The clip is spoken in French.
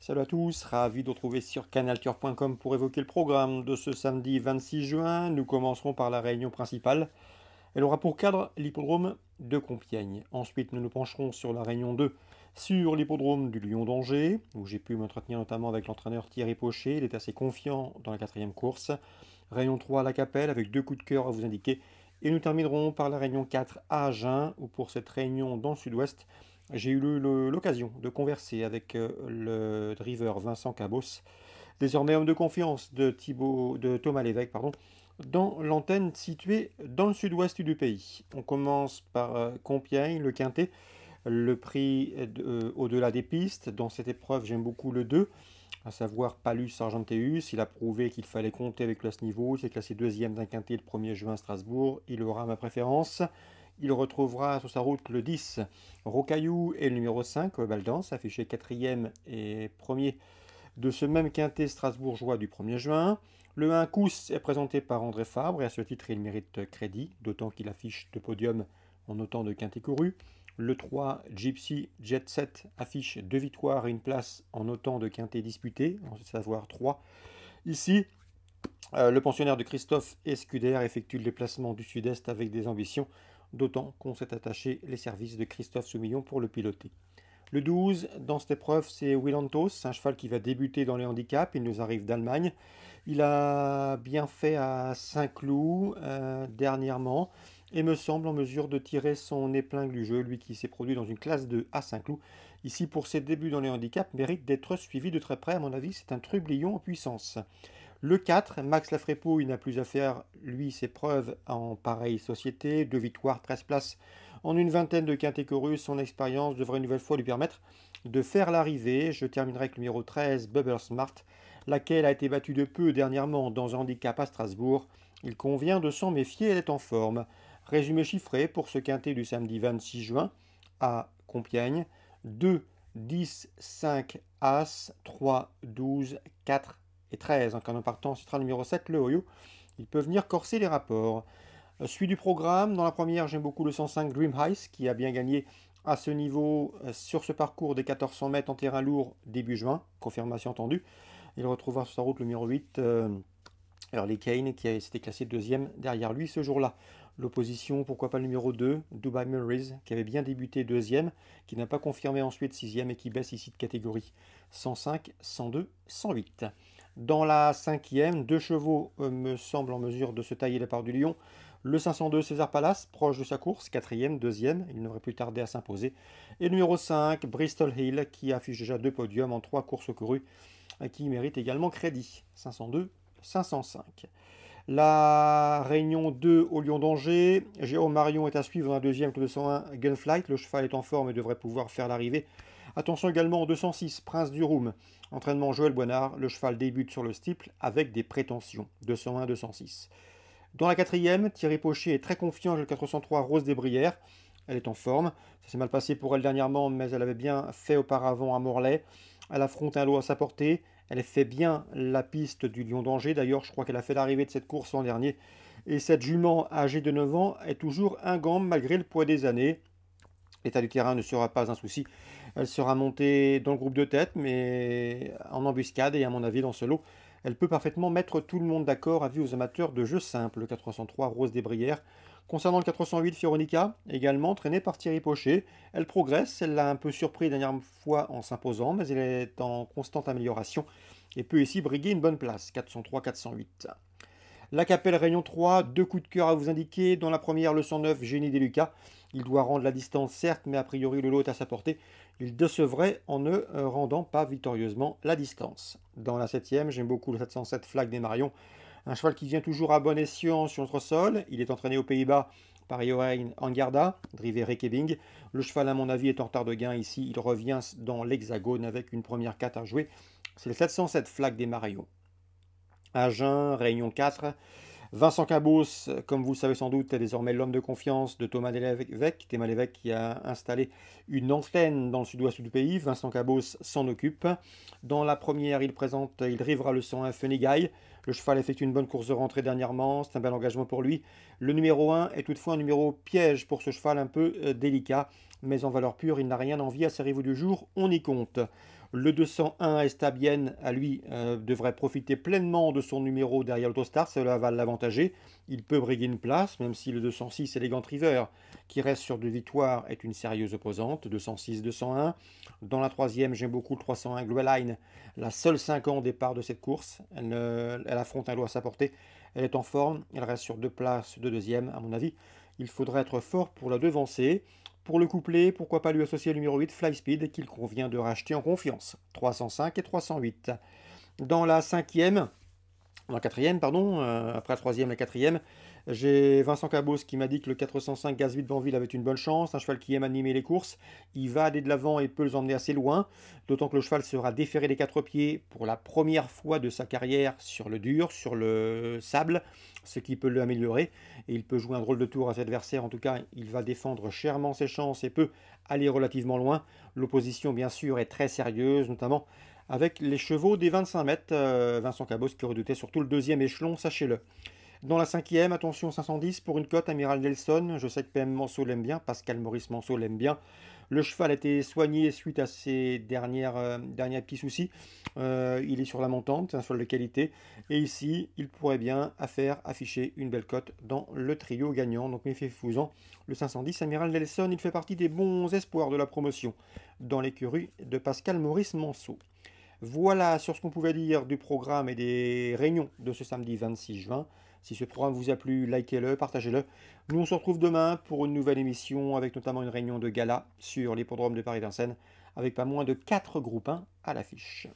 Salut à tous, ravi de vous retrouver sur canalturf.com pour évoquer le programme de ce samedi 26 juin. Nous commencerons par la réunion principale. Elle aura pour cadre l'hippodrome de Compiègne. Ensuite, nous nous pencherons sur la réunion 2, sur l'hippodrome du Lion d'Angers, où j'ai pu m'entretenir notamment avec l'entraîneur Thierry Pochet. Il est assez confiant dans la quatrième course. Réunion 3 à la Capelle, avec deux coups de cœur à vous indiquer. Et nous terminerons par la réunion 4 à Agen, où pour cette réunion dans le sud-ouest, j'ai eu l'occasion de converser avec le driver Vincent Cabos, désormais homme de confiance de Thomas Lévesque, pardon, dans l'antenne située dans le sud-ouest du pays. On commence par Compiègne, le Quintet, le prix au-delà des pistes. Dans cette épreuve, j'aime beaucoup le 2, à savoir Palus Argenteus. Il a prouvé qu'il fallait compter avec lui à ce niveau. Il s'est classé deuxième d'un Quintet le 1er juin à Strasbourg. Il aura ma préférence. Il retrouvera sur sa route le 10, Rocaillou, et le numéro 5, Baldance, affiché 4e et 1er de ce même quintet strasbourgeois du 1er juin. Le 1 Cous est présenté par André Fabre et à ce titre il mérite crédit, d'autant qu'il affiche deux podiums en autant de quintets courus. Le 3 Gypsy Jet Set affiche 2 victoires et une place en autant de quintets disputés, en savoir 3. Ici, le pensionnaire de Christophe Escuder effectue le déplacement du sud-est avec des ambitions, d'autant qu'on s'est attaché les services de Christophe Soumillon pour le piloter. Le 12, dans cette épreuve, c'est Willantos, un cheval qui va débuter dans les handicaps. Il nous arrive d'Allemagne. Il a bien fait à Saint-Cloud dernièrement et me semble en mesure de tirer son épingle du jeu, lui qui s'est produit dans une classe 2 à Saint-Cloud. Ici, pour ses débuts dans les handicaps, mérite d'être suivi de très près. À mon avis, c'est un trublion en puissance. Le 4, Max Lafrépo, il n'a plus à faire, lui, ses preuves en pareille société. 2 victoires, 13 places en une vingtaine de quintets courus. Son expérience devrait une nouvelle fois lui permettre de faire l'arrivée. Je terminerai avec le numéro 13, Bubble Smart, laquelle a été battue de peu dernièrement dans un handicap à Strasbourg. Il convient de s'en méfier, elle est en forme. Résumé chiffré pour ce quintet du samedi 26 juin à Compiègne. 2, 10, 5, As, 3, 12, 4 et 13. En cas de partant, ce sera le numéro 7, le Oyo. Il peut venir corser les rapports. Suite du programme, dans la première, j'aime beaucoup le 105 Dream Heist, qui a bien gagné à ce niveau sur ce parcours des 1400 mètres en terrain lourd début juin, confirmation entendue. Il retrouvera sur sa route le numéro 8, Early Kane, qui s'était classé deuxième derrière lui ce jour-là. L'opposition, pourquoi pas le numéro 2, Dubai Memories, qui avait bien débuté deuxième, qui n'a pas confirmé ensuite sixième et qui baisse ici de catégorie. 105, 102, 108. Dans la cinquième, deux chevaux me semblent en mesure de se tailler la part du lion. Le 502 César Palace, proche de sa course, quatrième, deuxième, il n'aurait plus tardé à s'imposer. Et le numéro 5, Bristol Hill, qui affiche déjà deux podiums en 3 courses courues, qui mérite également crédit. 502, 505. La Réunion 2 au Lion d'Angers, Jérôme Marion est à suivre dans la deuxième, le 201 Gunflight, le cheval est en forme et devrait pouvoir faire l'arrivée. Attention également au 206 Prince du Roum, entraînement Joël Boinard, le cheval débute sur le steeple avec des prétentions, 201-206. Dans la quatrième, Thierry Pochet est très confiant avec le 403 Rose des Brières, elle est en forme, ça s'est mal passé pour elle dernièrement, mais elle avait bien fait auparavant à Morlaix. Elle affronte un lot à sa portée, elle fait bien la piste du Lion d'Angers, d'ailleurs je crois qu'elle a fait l'arrivée de cette course l'an dernier. Et cette jument âgée de 9 ans est toujours ingambe malgré le poids des années. L'état du terrain ne sera pas un souci. Elle sera montée dans le groupe de tête, mais en embuscade, et à mon avis dans ce lot, elle peut parfaitement mettre tout le monde d'accord, avis aux amateurs de jeux simples. Le 403 Rose des Brières. Concernant le 408 Fiorenica, également traînée par Thierry Pochet, elle progresse, elle l'a un peu surpris la dernière fois en s'imposant, mais elle est en constante amélioration et peut ici briguer une bonne place, 403-408. La Capelle Réunion 3, deux coups de cœur à vous indiquer. Dans la première, le 109 Génie des Lucas. Il doit rendre la distance, certes, mais a priori le lot est à sa portée. Il décevrait en ne rendant pas victorieusement la distance. Dans la septième, j'aime beaucoup le 707 Flag des Marions. Un cheval qui vient toujours à bon escient sur notre sol. Il est entraîné aux Pays-Bas par Johan Angarda, drivé Rekebing. Le cheval, à mon avis, est en retard de gain ici. Il revient dans l'hexagone avec une première 4 à jouer. C'est le 707 Flag des Marions. Agen, Réunion 4. Vincent Cabos, comme vous le savez sans doute, est désormais l'homme de confiance de Thomas Lévesque. Thomas Lévesque qui a installé une antenne dans le sud-ouest du pays. Vincent Cabos s'en occupe. Dans la première, il drivera le 101 Funny Guy. Le cheval effectue une bonne course de rentrée dernièrement. C'est un bel engagement pour lui. Le numéro 1 est toutefois un numéro piège pour ce cheval un peu délicat. Mais en valeur pure, il n'a rien envie à ses rivaux du jour. On y compte. Le 201 Estabienne, à lui, devrait profiter pleinement de son numéro derrière l'Autostart, cela va l'avantager. Il peut briguer une place, même si le 206 Elegant River, qui reste sur 2 victoires, est une sérieuse opposante, 206-201. Dans la troisième, j'aime beaucoup le 301 Glueline, la seule 5 ans au départ de cette course. Elle affronte un lot à sa portée, elle est en forme, elle reste sur 2 places de deuxième, à mon avis. Il faudrait être fort pour la devancer. Pour le couplet, pourquoi pas lui associer le numéro 8, Flyspeed, qu'il convient de racheter en confiance. 305 et 308. Dans la cinquième, dans la quatrième, pardon, après la troisième, la quatrième, j'ai Vincent Cabos qui m'a dit que le 405 Gazville Banville avait une bonne chance, un cheval qui aime animer les courses, il va aller de l'avant et peut les emmener assez loin, d'autant que le cheval sera déféré des 4 pieds pour la première fois de sa carrière sur le dur, sur le sable, ce qui peut l'améliorer, et il peut jouer un drôle de tour à ses adversaires, en tout cas il va défendre chèrement ses chances et peut aller relativement loin. L'opposition bien sûr est très sérieuse, notamment avec les chevaux des 25 mètres, Vincent Cabos qui redoutait surtout le deuxième échelon, sachez-le. Dans la cinquième, attention 510 pour une cote, Amiral Nelson, je sais que PM Manceau l'aime bien, Pascal Maurice Manceau l'aime bien. Le cheval a été soigné suite à ses derniers petits soucis. Il est sur la montante, c'est un cheval de qualité. Et ici, il pourrait bien afficher une belle cote dans le trio gagnant. Donc méfiez-vous-en. Le 510, Amiral Nelson, il fait partie des bons espoirs de la promotion dans l'écurie de Pascal Maurice Manceau. Voilà sur ce qu'on pouvait dire du programme et des réunions de ce samedi 26 juin. Si ce programme vous a plu, likez-le, partagez-le. Nous, on se retrouve demain pour une nouvelle émission avec notamment une réunion de gala sur l'hippodrome de Paris-Vincennes avec pas moins de 4 groupes 1 à l'affiche.